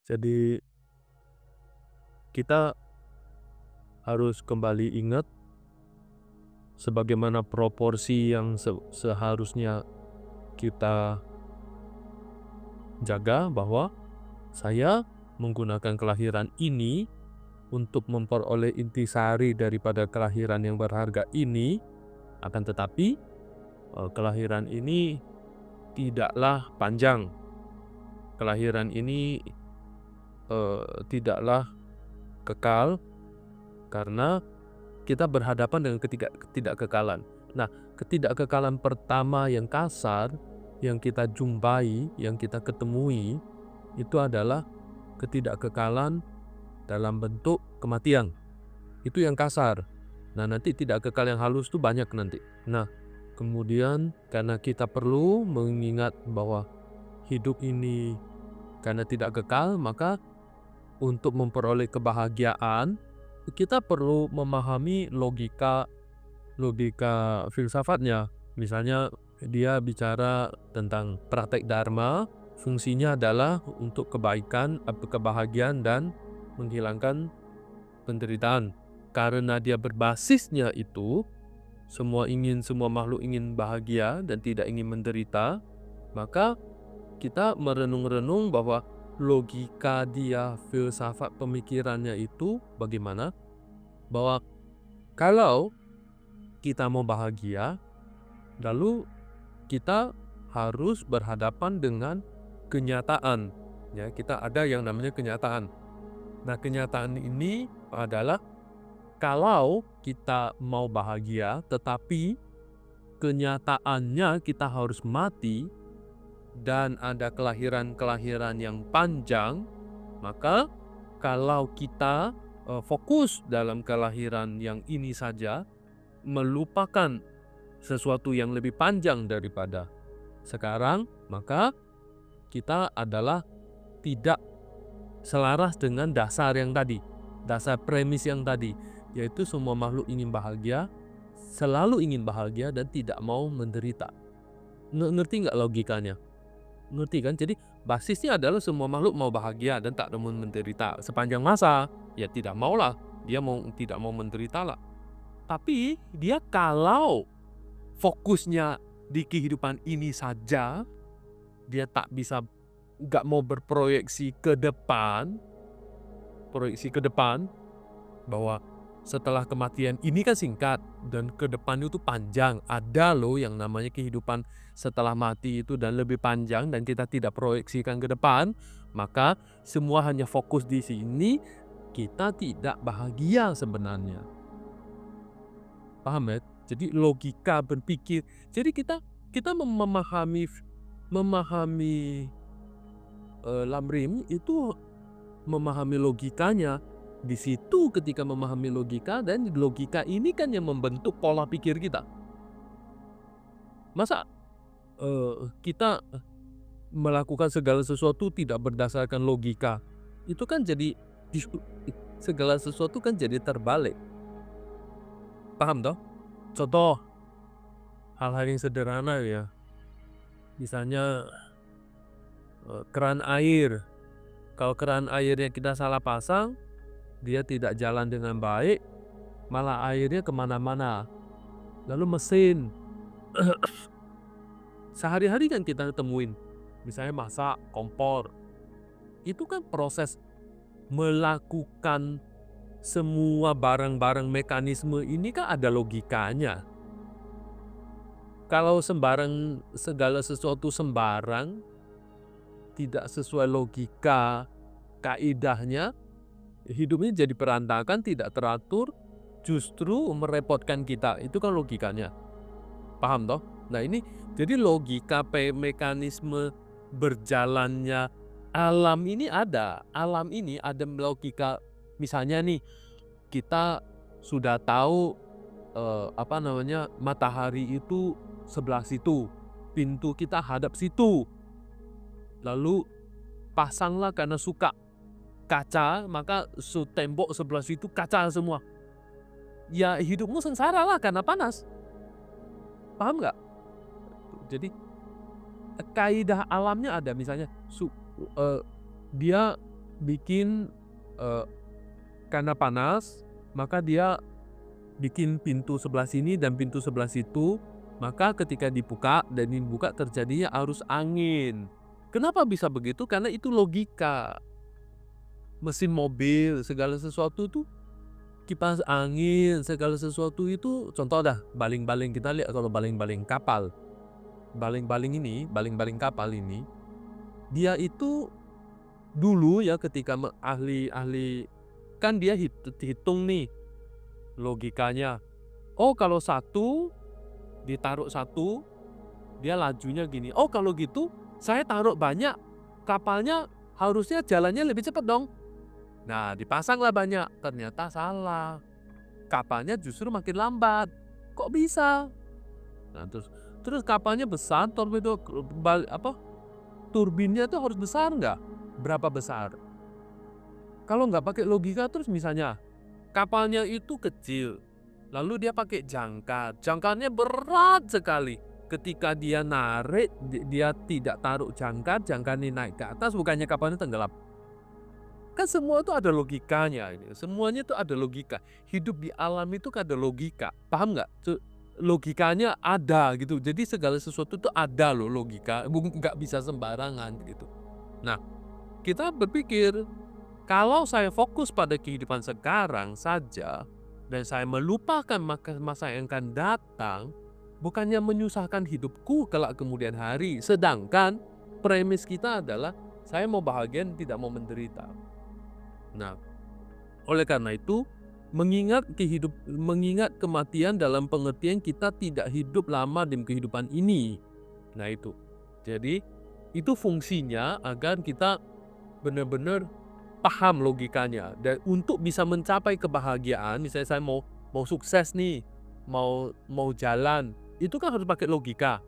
Jadi kita harus kembali ingat sebagaimana proporsi yang seharusnya kita jaga, bahwa saya menggunakan kelahiran ini untuk memperoleh intisari daripada kelahiran yang berharga ini. Akan tetapi kelahiran ini tidaklah panjang. Kelahiran ini tidaklah kekal, karena kita berhadapan dengan ketidakkekalan. Nah, ketidakkekalan pertama yang kasar yang kita jumpai, yang kita ketemui, itu adalah ketidakkekalan dalam bentuk kematian. Itu yang kasar. Nah, nanti tidak kekal yang halus itu banyak nanti. Nah, kemudian karena kita perlu mengingat bahwa hidup ini karena tidak kekal, maka untuk memperoleh kebahagiaan kita perlu memahami logika filsafatnya. Misalnya dia bicara tentang praktek dharma, fungsinya adalah untuk kebaikan, kebahagiaan dan menghilangkan penderitaan. Karena dia berbasisnya itu semua makhluk ingin bahagia dan tidak ingin menderita, maka kita merenung-renung bahwa logika dia, filsafat pemikirannya itu bagaimana? Bahwa kalau kita mau bahagia, lalu kita harus berhadapan dengan kenyataan. Ya, kita ada yang namanya kenyataan. Nah, kenyataan ini adalah kalau kita mau bahagia, tetapi kenyataannya kita harus mati dan ada kelahiran-kelahiran yang panjang, maka kalau kita fokus dalam kelahiran yang ini saja, melupakan sesuatu yang lebih panjang daripada sekarang, maka kita adalah tidak selaras dengan dasar yang tadi, dasar premis yang tadi, yaitu semua makhluk ingin bahagia, selalu ingin bahagia dan tidak mau menderita. Ngerti nggak logikanya? Ngerti kan? Jadi basisnya adalah semua makhluk mau bahagia dan tak mau menderita sepanjang masa. Ya tidak maulah, dia tidak mau menderita lah. Tapi dia kalau fokusnya di kehidupan ini saja, dia tak bisa, nggak mau berproyeksi ke depan, bahwa setelah kematian ini kan singkat dan ke depan itu panjang. Ada loh yang namanya kehidupan setelah mati itu dan lebih panjang dan kita tidak proyeksikan ke depan, maka semua hanya fokus di sini, kita tidak bahagia sebenarnya. Paham ya? Jadi logika berpikir. Jadi kita memahami Lamrim itu memahami logikanya. Di situ ketika memahami logika, dan logika ini kan yang membentuk pola pikir kita. Masa kita melakukan segala sesuatu tidak berdasarkan logika? Itu kan jadi segala sesuatu kan jadi terbalik. Paham toh? Contoh hal-hal yang sederhana ya. Misalnya keran air. Kalau keran airnya kita salah pasang, dia tidak jalan dengan baik, malah airnya kemana-mana. Lalu mesin, sehari-hari kan kita temuin, misalnya masak, kompor, itu kan proses melakukan semua barang-barang mekanisme ini kan ada logikanya. Kalau segala sesuatu sembarang, tidak sesuai logika, kaidahnya, hidupnya jadi berantakan, tidak teratur, justru merepotkan kita. Itu kan logikanya. Paham toh? Nah ini jadi logika mekanisme berjalannya alam ini ada. Alam ini ada logika. Misalnya nih, kita sudah tahu matahari itu sebelah situ. Pintu kita hadap situ. Lalu pasanglah karena suka kaca, maka tembok sebelah situ kaca semua. Ya hidupmu sengsara lah karena panas. Paham nggak? Jadi kaidah alamnya ada, misalnya dia bikin, eee, karena panas, maka dia bikin pintu sebelah sini dan pintu sebelah situ, maka ketika dibuka dan dibuka terjadinya arus angin. Kenapa bisa begitu? Karena itu logika. Mesin mobil, segala sesuatu tuh, kipas angin, segala sesuatu itu contoh dah, baling-baling kita lihat kalau baling-baling kapal. Baling-baling kapal ini, dia itu dulu ya ketika ahli-ahli kan dia hitung nih logikanya. Oh kalau satu, ditaruh satu, dia lajunya gini. Oh kalau gitu saya taruh banyak, kapalnya harusnya jalannya lebih cepat dong. Nah dipasanglah banyak, ternyata salah. Kapalnya justru makin lambat. Kok bisa? Nah terus kapalnya besar, turbinnya tuh harus besar nggak? Berapa besar? Kalau nggak pakai logika terus misalnya kapalnya itu kecil, lalu dia pakai jangkar, jangkarnya berat sekali. Ketika dia narik, dia tidak taruh jangkar, jangkarnya naik ke atas, bukannya kapalnya tenggelam. Kan semua itu ada logikanya ini, semuanya itu ada logika. Hidup di alam itu kan ada logika, paham nggak? Logikanya ada gitu, jadi segala sesuatu itu ada loh logika, nggak bisa sembarangan gitu. Nah, kita berpikir, kalau saya fokus pada kehidupan sekarang saja, dan saya melupakan masa yang akan datang, bukannya menyusahkan hidupku kelak kemudian hari. Sedangkan premis kita adalah saya mau bahagia dan tidak mau menderita. Nah, oleh karena itu, mengingat kematian dalam pengertian kita tidak hidup lama di kehidupan ini. Nah itu. Jadi, itu fungsinya agar kita benar-benar paham logikanya. Dan untuk bisa mencapai kebahagiaan, misalnya saya mau sukses nih, mau jalan, itu kan harus pakai logika.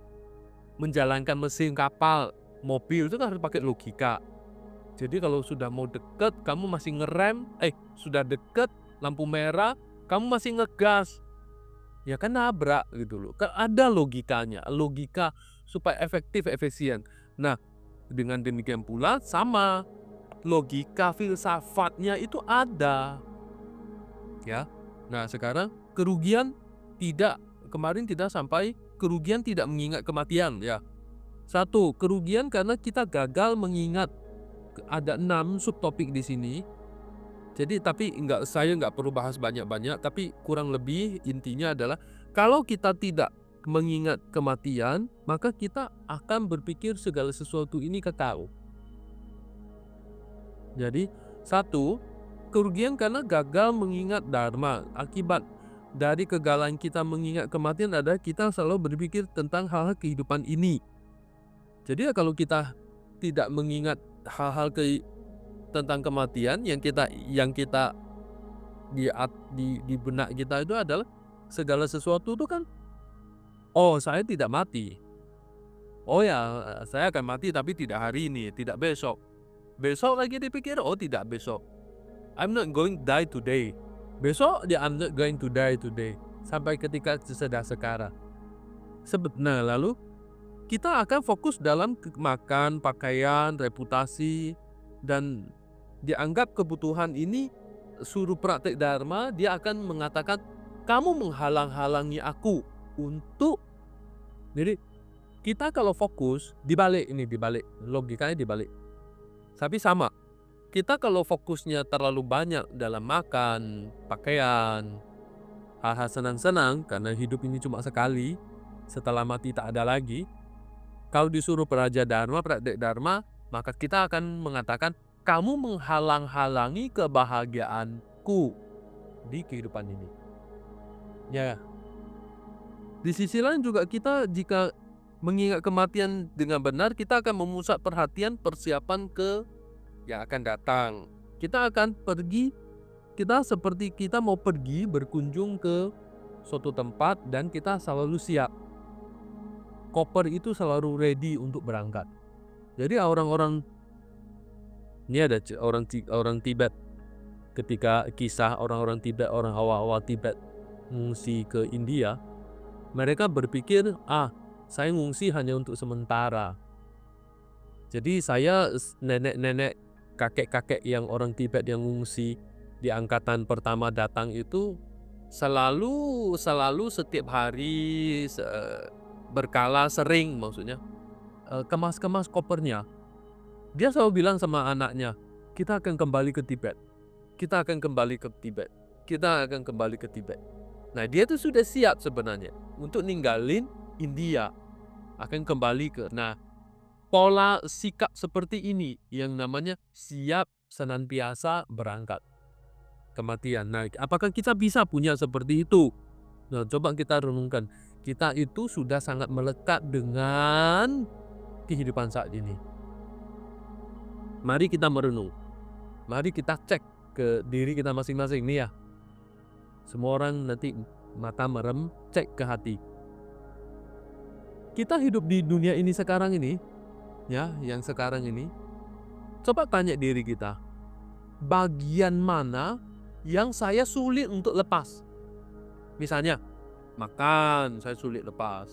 Menjalankan mesin kapal, mobil itu kan harus pakai logika. Jadi kalau sudah mau deket, kamu masih ngerem, sudah deket, lampu merah, kamu masih ngegas, ya kan nabrak gitu loh. Kan ada logikanya, logika supaya efektif, efisien. Nah, dengan demikian pula sama, logika filsafatnya itu ada, ya. Nah sekarang kemarin tidak sampai kerugian tidak mengingat kematian ya. Satu, kerugian karena kita gagal mengingat. Ada 6 subtopik di sini. Jadi tapi saya nggak perlu bahas banyak-banyak, tapi kurang lebih intinya adalah kalau kita tidak mengingat kematian, maka kita akan berpikir segala sesuatu ini kekal. Jadi satu, kerugian karena gagal mengingat dharma. Akibat dari kegagalan kita mengingat kematian adalah kita selalu berpikir tentang hal-hal kehidupan ini. Jadi kalau kita tidak mengingat hal-hal tentang kematian, yang kita di benak kita itu adalah segala sesuatu itu kan, oh saya tidak mati. Oh ya, saya akan mati tapi tidak hari ini, tidak besok. Besok lagi dipikir, oh tidak besok. I'm not going to die today. Besok I'm not going to die today. Sampai ketika sudah sekarang. Nah lalu kita akan fokus dalam makan, pakaian, reputasi, dan dianggap kebutuhan ini suruh praktek dharma, dia akan mengatakan, kamu menghalang-halangi aku untuk. Jadi kita kalau fokus, dibalik logikanya dibalik. Tapi sama, kita kalau fokusnya terlalu banyak dalam makan, pakaian, hal-hal senang-senang, karena hidup ini cuma sekali, setelah mati tak ada lagi. Kalau disuruh praktek dharma, maka kita akan mengatakan, kamu menghalang-halangi kebahagiaanku di kehidupan ini. Ya. Di sisi lain juga kita jika mengingat kematian dengan benar, kita akan memusat perhatian persiapan ke yang akan datang. Kita akan pergi, seperti kita mau pergi berkunjung ke suatu tempat dan kita selalu siap. Koper itu selalu ready untuk berangkat. Jadi ini ada orang Tibet, ketika kisah orang-orang Tibet, orang awal-awal Tibet mengungsi ke India, mereka berpikir, saya ngungsi hanya untuk sementara. Jadi saya nenek-nenek kakek-kakek yang orang Tibet yang ngungsi di angkatan pertama datang itu selalu setiap hari berkala sering maksudnya kemas-kemas kopernya. Dia selalu bilang sama anaknya, "Kita akan kembali ke Tibet. Kita akan kembali ke Tibet. Kita akan kembali ke Tibet." Nah, dia tuh sudah siap sebenarnya untuk ninggalin India, akan kembali ke. Nah, pola sikap seperti ini yang namanya siap senantiasa berangkat kematian. Nah, apakah kita bisa punya seperti itu? Nah, coba kita renungkan. Kita itu sudah sangat melekat dengan kehidupan saat ini. Mari kita merenung. Mari kita cek ke diri kita masing-masing nih ya. Semua orang nanti mata merem, cek ke hati. Kita hidup di dunia ini sekarang ini, ya, yang sekarang ini. Coba tanya diri kita, bagian mana yang saya sulit untuk lepas? Misalnya, makan saya sulit lepas,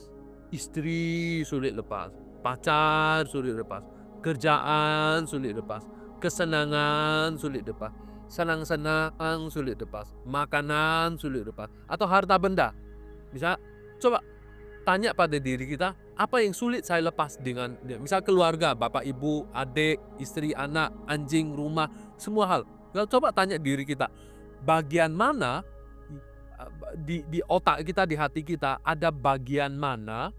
istri sulit lepas, pacar sulit lepas, kerjaan sulit lepas, kesenangan sulit lepas, senang-senang sulit lepas, makanan sulit lepas, atau harta benda. Bisa coba tanya pada diri kita, apa yang sulit saya lepas dengan misal keluarga, bapak, ibu, adik, istri, anak, anjing, rumah, semua hal. Coba tanya diri kita, bagian mana di otak kita, di hati kita, ada bagian mana,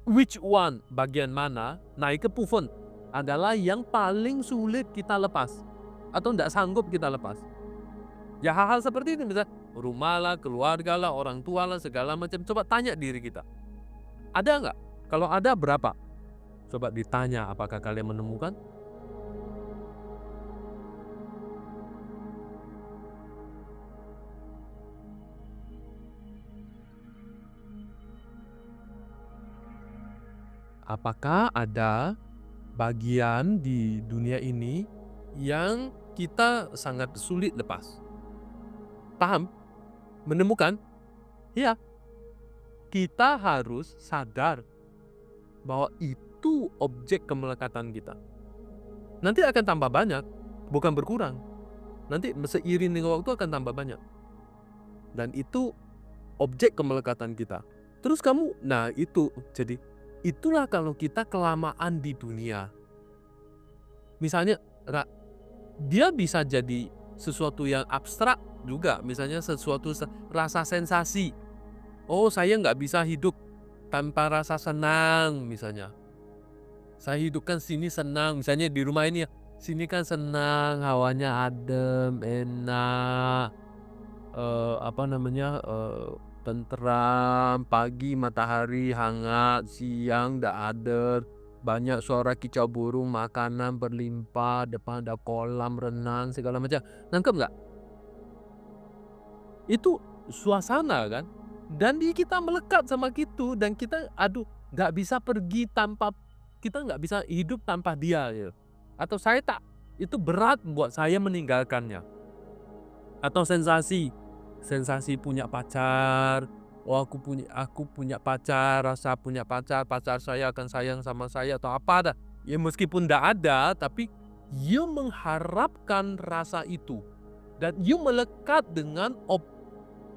which one, bagian mana, naik ke pufon adalah yang paling sulit kita lepas atau tidak sanggup kita lepas. Ya hal-hal seperti itu, misalnya rumah lah, keluarga lah, orang tua lah, segala macam. Coba tanya diri kita, ada nggak? Kalau ada, berapa? Coba ditanya, apakah kalian menemukan? Apakah ada bagian di dunia ini yang kita sangat sulit lepas? Paham? Menemukan? Ya. Kita harus sadar bahwa itu objek kemelekatan kita. Nanti akan tambah banyak, bukan berkurang. Nanti seiring dengan waktu akan tambah banyak. Dan itu objek kemelekatan kita. Terus kamu, nah itu, jadi itulah kalau kita kelamaan di dunia. Misalnya, dia bisa jadi sesuatu yang abstrak juga. Misalnya sesuatu rasa sensasi. Oh, saya nggak bisa hidup tanpa rasa senang misalnya. Saya hidupkan sini senang, misalnya di rumah ini ya. Sini kan senang, hawanya adem, enak, tentram, pagi matahari hangat, siang ndak adem, banyak suara kicau burung, makanan berlimpah, depan ada kolam renang segala macam. Nangkep nggak? Itu suasana kan? Dan kita melekat sama gitu, dan kita nggak bisa pergi tanpa, kita nggak bisa hidup tanpa dia gitu. Atau saya tak, itu berat buat saya meninggalkannya. Atau sensasi punya pacar, oh aku punya pacar, rasa punya pacar saya akan sayang sama saya atau apa dah. Ya meskipun nggak ada, tapi you mengharapkan rasa itu. Dan you melekat dengan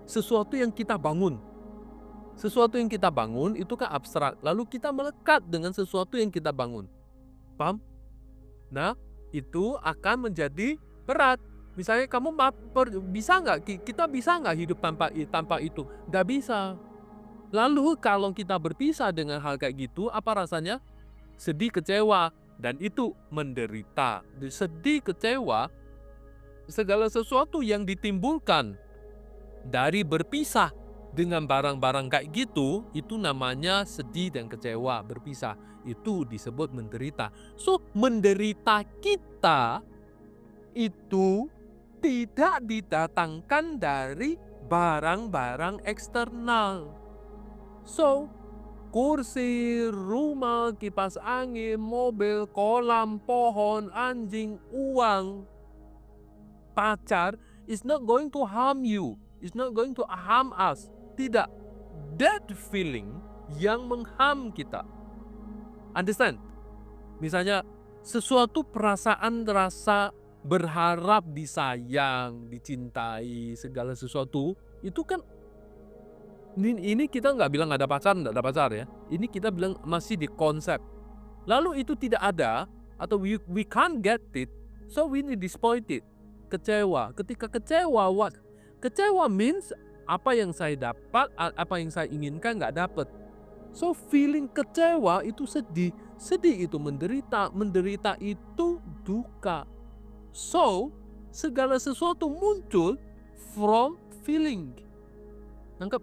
sesuatu yang kita bangun. Sesuatu yang kita bangun itu kan abstrak. Lalu kita melekat dengan sesuatu yang kita bangun. Paham? Nah, itu akan menjadi berat. Misalnya kamu kita bisa nggak hidup tanpa itu? Nggak bisa. Lalu kalau kita berpisah dengan hal kayak gitu, apa rasanya? Sedih, kecewa. Dan itu menderita. Sedih, kecewa, segala sesuatu yang ditimbulkan dari berpisah dengan barang-barang kayak gitu, itu namanya sedih dan kecewa, berpisah. Itu disebut menderita. So, menderita kita itu tidak didatangkan dari barang-barang eksternal. So, kursi, rumah, kipas angin, mobil, kolam, pohon, anjing, uang, pacar is not going to harm you. It's not going to harm us. Tidak. That feeling yang mengham kita. Understand? Misalnya Sesuatu perasaan rasa berharap disayang, dicintai, segala sesuatu, itu kan ini kita nggak bilang nggak ada pacar ya. Ini kita bilang masih di konsep. Lalu itu tidak ada atau we can't get it, so we need disappointed. Kecewa. Ketika kecewa, what? Kecewa means apa yang saya dapat, apa yang saya inginkan nggak dapat. So feeling kecewa itu sedih, sedih itu menderita, menderita itu duka. So segala sesuatu muncul from feeling. Nangkep?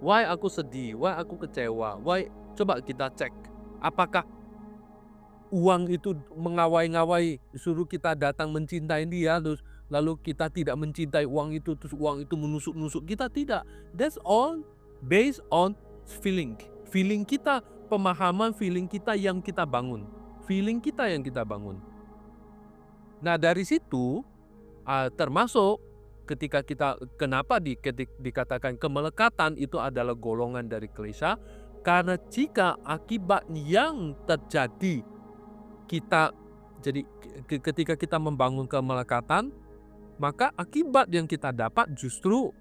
Why aku sedih? Why aku kecewa? Why? Coba kita cek. Apakah uang itu mengawai-ngawai suruh kita datang mencintai dia, terus lalu kita tidak mencintai uang itu, terus uang itu menusuk-nusuk kita? Tidak. That's all based on feeling. Feeling kita, pemahaman feeling kita yang kita bangun. Feeling kita yang kita bangun. Nah dari situ termasuk ketika kita kenapa dikatakan kemelekatan itu adalah golongan dari klisa, karena jika akibat yang terjadi kita jadi ketika kita membangun kemelekatan, maka akibat yang kita dapat justru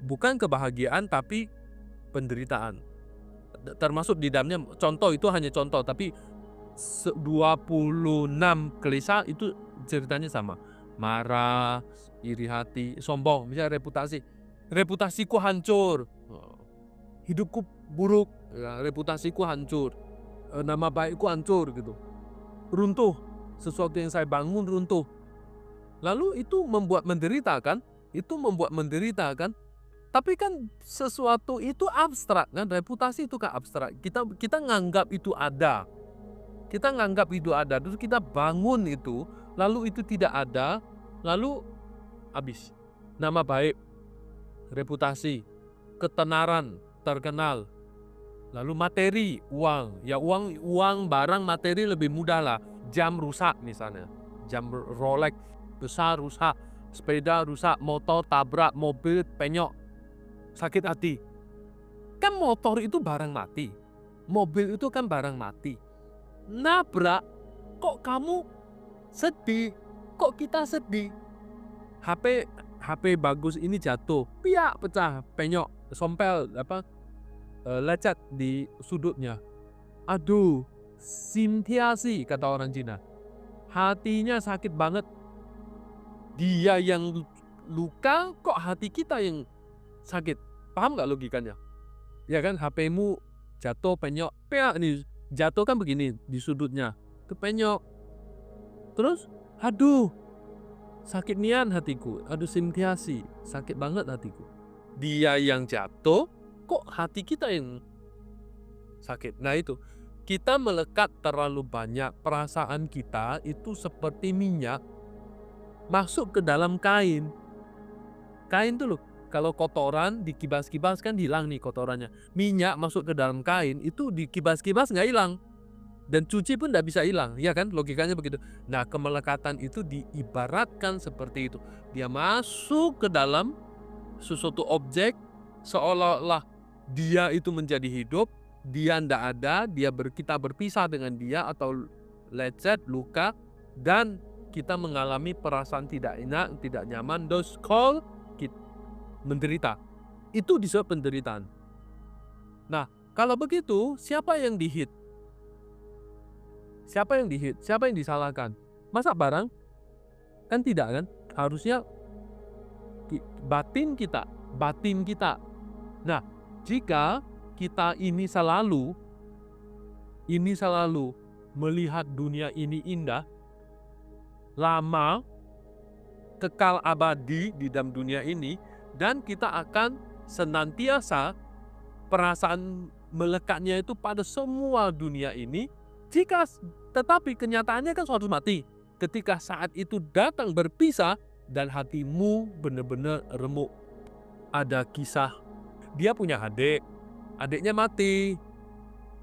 bukan kebahagiaan tapi penderitaan. Termasuk di dalamnya contoh, itu hanya contoh, tapi 26 klisa itu ceritanya sama. Marah, iri hati, sombong, misalnya reputasi. Reputasiku hancur, hidupku buruk, reputasiku hancur, nama baikku hancur gitu. Runtuh, sesuatu yang saya bangun runtuh. Lalu itu membuat menderita kan? Itu membuat menderita kan? Tapi kan sesuatu itu abstrak kan? Reputasi itu kan abstrak. Kita nganggap itu ada. Kita nganggap itu ada, terus kita bangun itu, lalu itu tidak ada, lalu habis. Nama baik, reputasi, ketenaran, terkenal, lalu materi, uang. Ya uang barang materi lebih mudah lah. Jam rusak misalnya, jam Rolex besar rusak, sepeda rusak, motor tabrak, mobil penyok, sakit hati. Kan motor itu barang mati, mobil itu kan barang mati. Nabrak, kok kamu sedih? Kok kita sedih? HP bagus ini jatuh, piak pecah, penyok, sompel lecet di sudutnya. Aduh, sintiasi kata orang Cina. Hatinya sakit banget. Dia yang luka, kok hati kita yang sakit? Paham nggak logikanya? Ya kan, HP-mu jatuh penyok, piak nih. Jatuh kan begini di sudutnya, kepenyok. Terus, aduh, sakit nian hatiku, aduh sintiasi, sakit banget hatiku. Dia yang jatuh, kok hati kita yang sakit? Nah itu, kita melekat terlalu banyak, perasaan kita itu seperti minyak masuk ke dalam kain. Kain tuh loh, kalau kotoran dikibas-kibas kan hilang nih kotorannya. Minyak masuk ke dalam kain itu dikibas-kibas nggak hilang. Dan cuci pun nggak bisa hilang, ya kan? Logikanya begitu. Nah kemelekatan itu diibaratkan seperti itu. Dia masuk ke dalam sesuatu objek seolah-olah dia itu menjadi hidup, dia ndak ada, kita berpisah dengan dia atau lecet, luka, dan kita mengalami perasaan tidak enak, tidak nyaman, those called menderita. Itu disebut penderitaan. Nah, kalau begitu, siapa yang dihit? Siapa yang dihit? Siapa yang disalahkan? Masa barang? Kan tidak kan? Harusnya batin kita. Nah, jika kita ini selalu melihat dunia ini indah, lama, kekal abadi di dalam dunia ini, dan kita akan senantiasa perasaan melekatnya itu pada semua dunia ini. Tetapi kenyataannya kan suatu mati. Ketika saat itu datang berpisah dan hatimu benar-benar remuk. Ada kisah, dia punya adik, adiknya mati.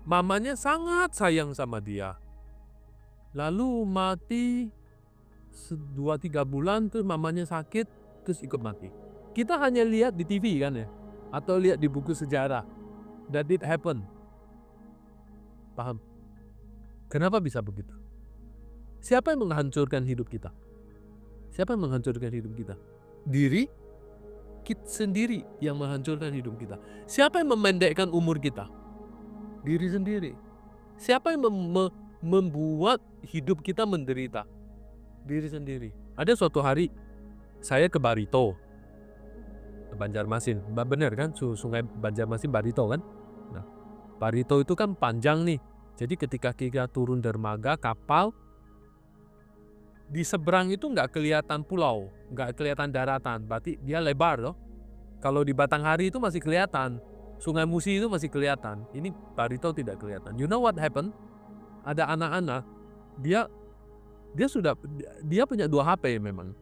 Mamanya sangat sayang sama dia. Lalu mati 2-3 bulan, terus mamanya sakit, terus ikut mati. Kita hanya lihat di TV kan ya, atau lihat di buku sejarah. That did happen. Paham? Kenapa bisa begitu? Siapa yang menghancurkan hidup kita? Siapa yang menghancurkan hidup kita? Diri kita sendiri yang menghancurkan hidup kita. Siapa yang memendekkan umur kita? Diri sendiri. Siapa yang membuat hidup kita menderita? Diri sendiri. Ada suatu hari saya ke Barito, Banjarmasin. Bener kan? Sungai Banjarmasin Barito kan? Nah, Barito itu kan panjang nih. Jadi ketika kita turun dermaga kapal, di seberang itu nggak kelihatan pulau, nggak kelihatan daratan, berarti dia lebar loh. Kalau di Batanghari itu masih kelihatan, Sungai Musi itu masih kelihatan. Ini Barito tidak kelihatan. You know what happened? Ada anak-anak, dia punya 2 HP memang.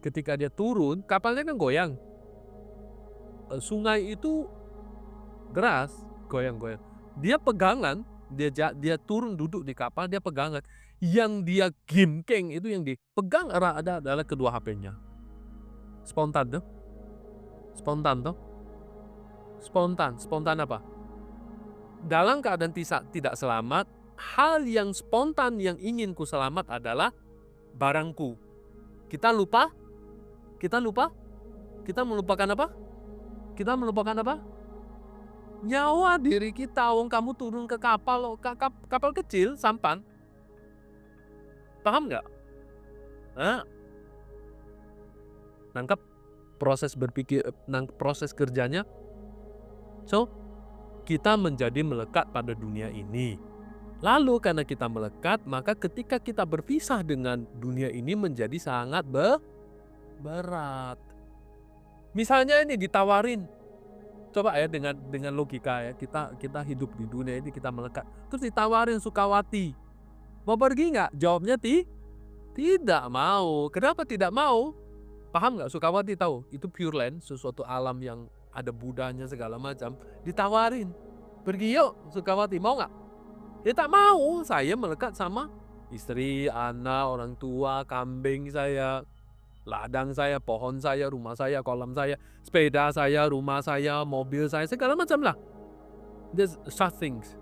Ketika dia turun, kapalnya kan goyang. Sungai itu deras, goyang-goyang. Dia pegangan, dia turun duduk di kapal, dia pegangan. Yang dia gimkeng itu yang dipegang adalah kedua HP-nya. Spontan tuh. Spontan apa? Dalam keadaan tidak selamat, hal yang spontan yang ingin ku selamat adalah barangku. Kita melupakan apa? Nyawa diri kita. Wong kamu turun ke kapal, kapal kecil, sampan. Paham nggak? Nangkap proses kerjanya. So, kita menjadi melekat pada dunia ini. Lalu karena kita melekat, maka ketika kita berpisah dengan dunia ini menjadi sangat berat. Misalnya ini ditawarin, coba ya dengan logika ya, kita hidup di dunia ini, kita melekat. Terus ditawarin Sukawati, mau pergi nggak? Jawabnya tidak mau. Kenapa tidak mau? Paham nggak? Sukawati tahu itu Pure Land, sesuatu alam yang ada Budanya segala macam. Ditawarin, pergi yuk Sukawati, mau nggak? Dia tak mau. Saya melekat sama istri, anak, orang tua, kambing saya, ladang saya, pohon saya, rumah saya, kolam saya, sepeda saya, rumah saya, mobil saya, segala macam lah. There's such things.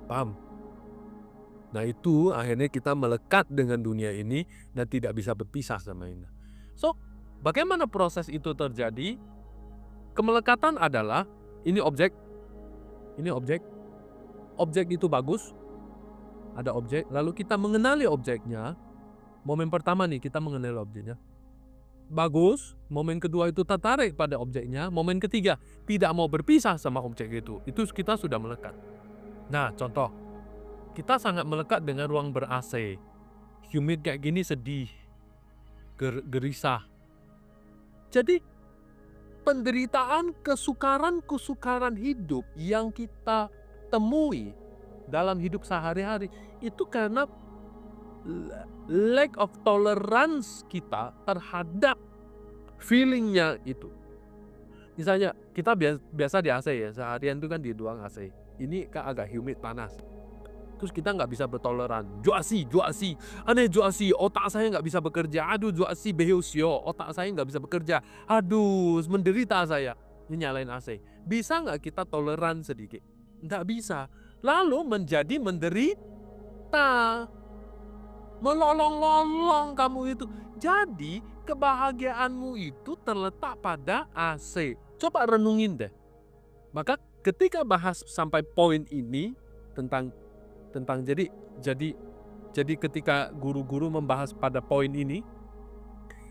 Paham? Nah itu akhirnya kita melekat dengan dunia ini dan tidak bisa berpisah sama ini. So, bagaimana proses itu terjadi? Kemelekatan adalah, ini objek itu bagus, ada objek, lalu kita mengenali objeknya. Momen pertama nih kita mengenali objeknya, bagus. Momen kedua itu tertarik pada objeknya. Momen ketiga tidak mau berpisah sama objek itu kita sudah melekat. Nah contoh, kita sangat melekat dengan ruang ber-AC, humid kayak gini, sedih, gerisah. Jadi penderitaan, kesukaran hidup yang kita temui dalam hidup sehari-hari itu karena lack of tolerance kita terhadap feelingnya itu. Misalnya kita biasa di AC ya, seharian itu kan di ruang AC. Ini kan agak humid, panas. Terus kita nggak bisa bertoleran. Juasi, aneh juasi, otak saya nggak bisa bekerja. Aduh juasi behusio, otak saya nggak bisa bekerja. Aduh menderita saya. Ini nyalain AC. Bisa nggak kita toleran sedikit? Nggak bisa. Lalu menjadi menderita. Melolong-lolong kamu itu. Jadi kebahagiaanmu itu terletak pada AC. Coba renungin deh. Maka ketika bahas sampai poin ini tentang jadi ketika guru-guru membahas pada poin ini,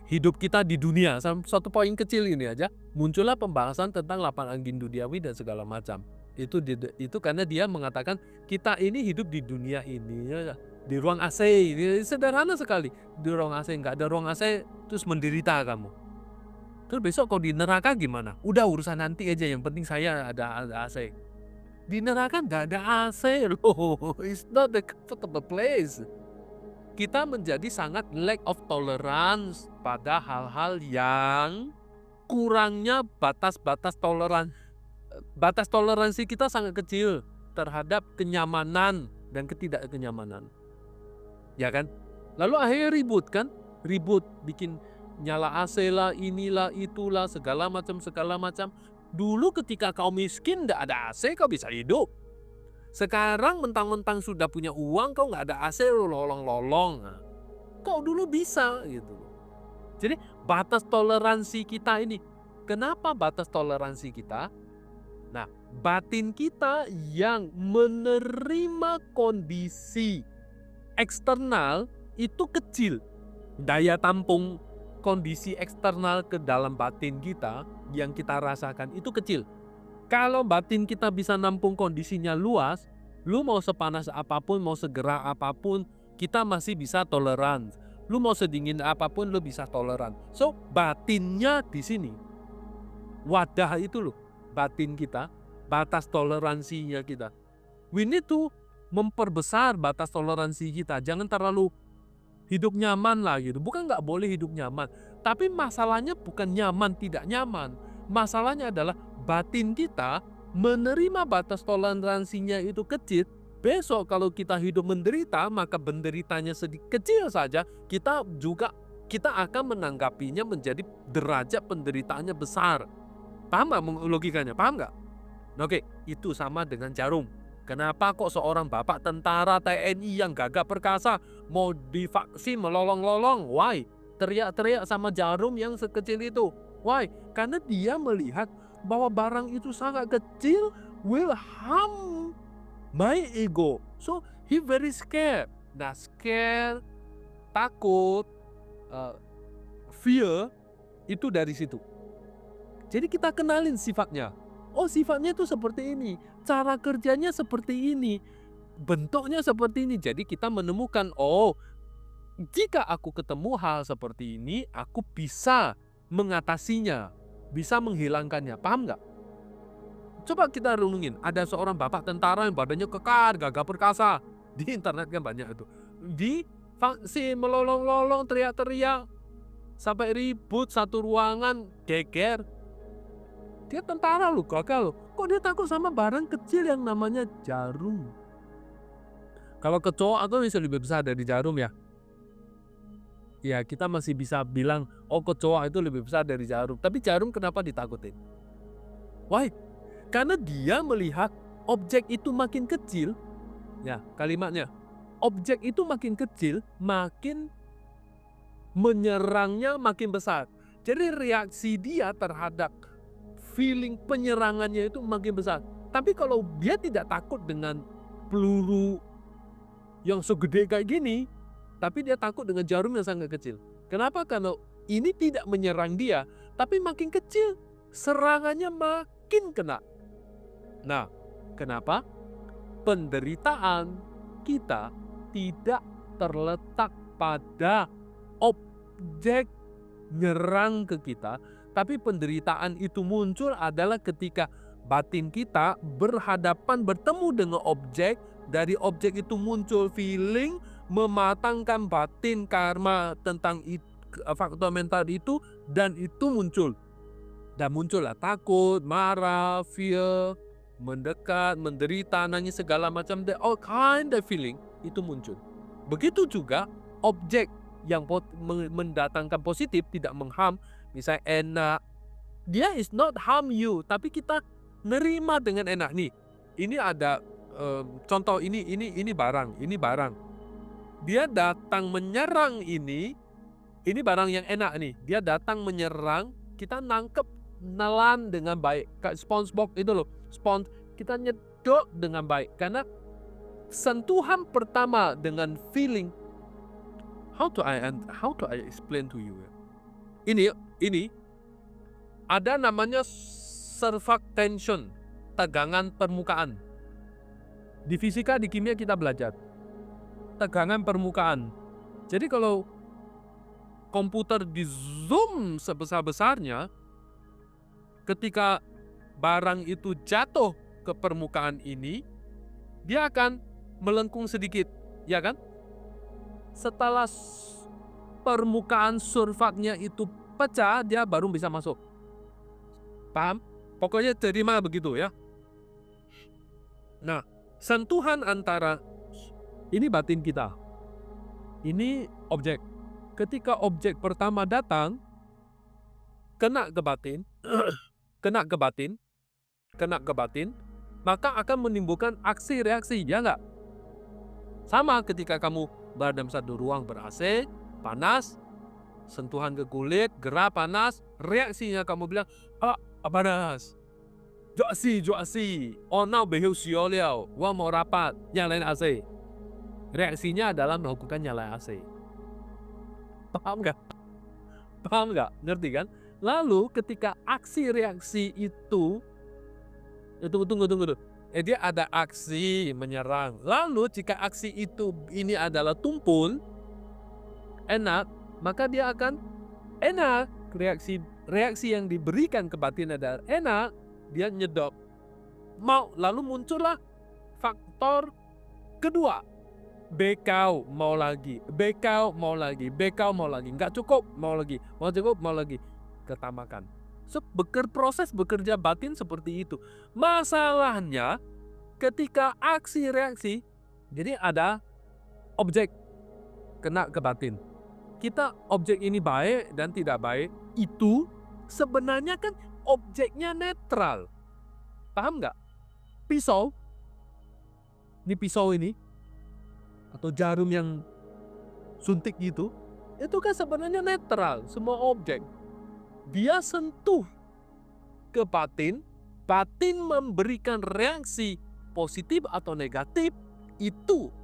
hidup kita di dunia, satu poin kecil ini aja, muncullah pembahasan tentang 8 angin duniawi dan segala macam. Itu karena dia mengatakan kita ini hidup di dunia ini ya, di ruang AC. Ini sederhana sekali. Di ruang AC, nggak ada ruang AC terus menderita kamu. Terus besok kau di neraka gimana? Udah urusan nanti aja, yang penting saya ada AC. Di neraka nggak ada AC loh. It's not the comfortable place. Kita menjadi sangat lack of tolerance pada hal-hal yang kurangnya batas-batas toleransi. Batas toleransi kita sangat kecil terhadap kenyamanan dan ketidakkenyamanan. Ya kan? Lalu akhirnya ribut, bikin nyala AC lah, inilah, itulah, segala macam. Dulu ketika kau miskin, nggak ada AC, kau bisa hidup. Sekarang mentang-mentang sudah punya uang, kau nggak ada AC, lu lolong-lolong. Nah, kok dulu bisa gitu loh. Jadi batas toleransi kita ini, kenapa batas toleransi kita? Nah, batin kita yang menerima kondisi eksternal itu kecil. Daya tampung kondisi eksternal ke dalam batin kita yang kita rasakan itu kecil. Kalau batin kita bisa nampung kondisinya luas, lu mau sepanas apapun, mau segerah apapun, kita masih bisa toleran. Lu mau sedingin apapun, lu bisa toleran. So, batinnya di sini. Wadah itu loh, batin kita, batas toleransinya kita. We need to memperbesar batas toleransi kita. Jangan terlalu hidup nyaman lah gitu. Bukan nggak boleh hidup nyaman. Tapi masalahnya bukan nyaman tidak nyaman. Masalahnya adalah batin kita menerima batas toleransinya itu kecil. Besok kalau kita hidup menderita, maka menderitanya sedikit kecil saja, kita akan menanggapinya menjadi derajat penderitaannya besar. Paham nggak logikanya? Paham nggak? Oke, itu sama dengan jarum. Kenapa kok seorang bapak tentara TNI yang gagah perkasa mau divaksin melolong-lolong? Why? Teriak-teriak sama jarum yang sekecil itu. Why? Karena dia melihat bahwa barang itu sangat kecil will harm my ego. So he very scared. Nah, scare, takut, fear itu dari situ. Jadi kita kenalin sifatnya. Oh, sifatnya itu seperti ini, cara kerjanya seperti ini, bentuknya seperti ini. Jadi kita menemukan, oh, jika aku ketemu hal seperti ini, aku bisa mengatasinya, bisa menghilangkannya. Paham nggak? Coba kita renungin, ada seorang bapak tentara yang badannya kekar, gagah perkasa. Di internet kan banyak itu. Di vaksin, melolong-lolong, teriak-teriak, sampai ribut satu ruangan, geger. Dia tentara loh, gagal loh. Kok dia takut sama barang kecil yang namanya jarum? Kalau kecoa itu bisa lebih besar dari jarum ya. Ya kita masih bisa bilang, oh kecoa itu lebih besar dari jarum. Tapi jarum kenapa ditakutin? Why? Karena dia melihat objek itu makin kecil. Ya kalimatnya, objek itu makin kecil, makin menyerangnya makin besar. Jadi reaksi dia terhadap feeling penyerangannya itu makin besar. Tapi kalau dia tidak takut dengan peluru yang segede kayak gini, tapi dia takut dengan jarum yang sangat kecil. Kenapa? Karena ini tidak menyerang dia, tapi makin kecil, serangannya makin kena. Nah, kenapa? Penderitaan kita tidak terletak pada objek nyerang ke kita, tapi penderitaan itu muncul adalah ketika batin kita bertemu dengan objek, dari objek itu muncul feeling, mematangkan batin karma tentang faktor mental itu, dan itu muncul. Dan muncullah takut, marah, fear, mendekat, menderita, nangis, segala macam, all kind of feeling itu muncul. Begitu juga objek yang mendatangkan positif, tidak mengham, misalnya enak, dia is not harm you, tapi kita nerima dengan enak. Nih, ini ada contoh, ini barang. Dia datang menyerang ini barang yang enak nih. Dia datang menyerang, kita nangkep, nelan dengan baik. Kayak SpongeBob itu loh, kita nyedot dengan baik. Karena sentuhan pertama dengan feeling, how to I explain to you? Ini ada namanya surface tension, tegangan permukaan. Di fisika, di kimia kita belajar tegangan permukaan. Jadi kalau komputer di zoom sebesar-besarnya, ketika barang itu jatuh ke permukaan ini, dia akan melengkung sedikit, ya kan? Setelah permukaan surfatnya itu pecah, dia baru bisa masuk. Paham? Pokoknya terima begitu ya. Nah, sentuhan antara ini batin kita, ini objek. Ketika objek pertama datang, kena ke batin, maka akan menimbulkan aksi reaksi, ya nggak? Sama ketika kamu berada dalam satu ruang ber-AC, panas, sentuhan ke kulit, gerah panas, reaksinya kamu bilang, "Ah, panas. Juaksi, juaksi. Oh, now beheu xiao liao. Gua mau rapat, nyalain AC." Reaksinya adalah melakukan nyalain AC. Paham nggak? Paham nggak? Ngerti kan? Lalu ketika aksi reaksi itu, tunggu dulu. Dia ada aksi menyerang. Lalu jika aksi itu ini adalah tumpul, enak, maka dia akan enak. Reaksi yang diberikan ke batin adalah enak, dia nyedot. Lalu muncullah faktor kedua. Bekau mau lagi, bekau mau lagi, bekau mau lagi, nggak cukup mau lagi, mau cukup mau lagi, ketamakan. Proses bekerja batin seperti itu. Masalahnya ketika aksi reaksi, jadi ada objek kena ke batin. Kita objek ini baik dan tidak baik, itu sebenarnya kan objeknya netral. Paham nggak? Pisau, ini pisau ini, atau jarum yang suntik gitu, itu kan sebenarnya netral, semua objek. Dia sentuh ke batin, batin memberikan reaksi positif atau negatif, itu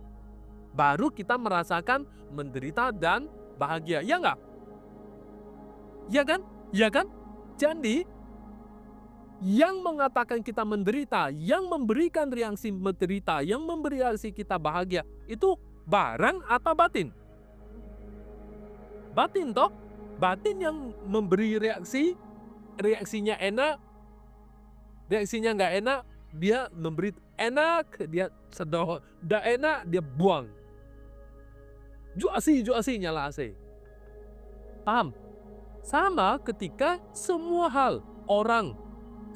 baru kita merasakan menderita dan bahagia, ya nggak? Ya kan? Ya kan? Jadi, yang mengatakan kita menderita, yang memberikan reaksi menderita, yang memberi reaksi kita bahagia, itu barang atau batin? Batin toh? Batin yang memberi reaksi, reaksinya enak, reaksinya nggak enak, dia memberi enak, dia sedot, nggak enak, dia buang. Juaksi, nyala AC. Paham? Sama ketika semua hal, orang,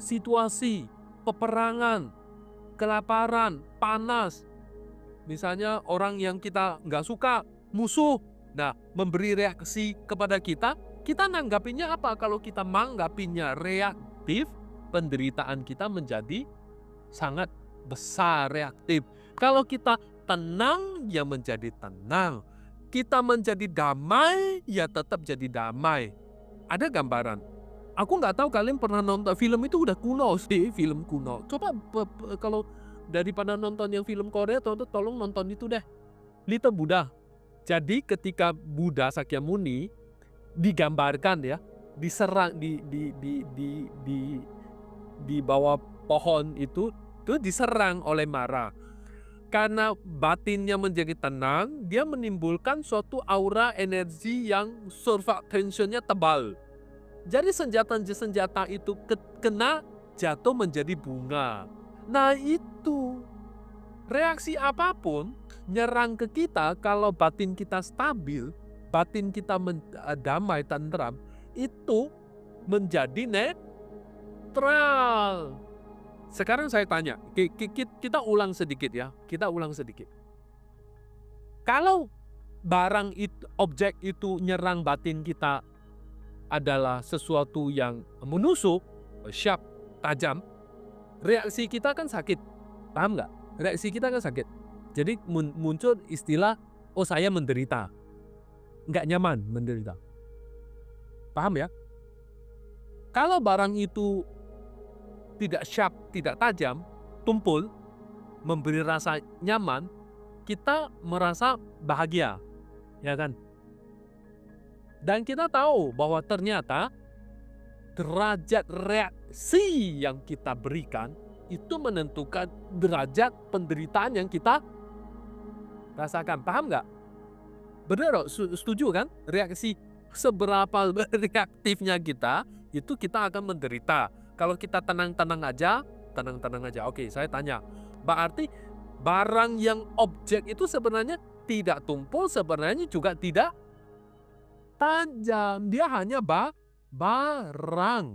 situasi, peperangan, kelaparan, panas. Misalnya orang yang kita nggak suka, musuh. Nah, memberi reaksi kepada kita nanggapinya apa? Kalau kita manggapinya reaktif, penderitaan kita menjadi sangat besar, reaktif. Kalau kita tenang, ya menjadi tenang. Kita menjadi damai, ya tetap jadi damai. Ada gambaran. Aku nggak tahu kalian pernah nonton film itu, udah kuno sih, film kuno. Coba kalau daripada nonton yang film Korea, tolong nonton itu deh. Little Buddha. Jadi ketika Buddha Sakyamuni digambarkan ya, diserang di bawah pohon itu diserang oleh Mara. Karena batinnya menjadi tenang, dia menimbulkan suatu aura energi yang surface tensionnya tebal. Jadi senjata itu kena jatuh menjadi bunga. Nah itu, reaksi apapun nyerang ke kita, kalau batin kita stabil, batin kita damai, tentram, itu menjadi netral. Sekarang saya tanya, kita ulang sedikit ya, Kalau barang itu, objek itu nyerang batin kita adalah sesuatu yang menusuk, sharp, tajam, reaksi kita kan sakit. Paham nggak? Reaksi kita kan sakit. Jadi muncul istilah, oh saya menderita. Nggak nyaman menderita. Paham ya? Kalau barang itu tidak sharp, tidak tajam, tumpul, memberi rasa nyaman, kita merasa bahagia. Ya kan? Dan kita tahu bahwa ternyata derajat reaksi yang kita berikan itu menentukan derajat penderitaan yang kita rasakan. Paham nggak? Benar, setuju kan? Reaksi seberapa reaktifnya kita, itu kita akan menderita. Kalau kita tenang-tenang aja. Oke, saya tanya. Berarti barang yang objek itu sebenarnya tidak tumpul, sebenarnya juga tidak tajam. Dia hanya barang.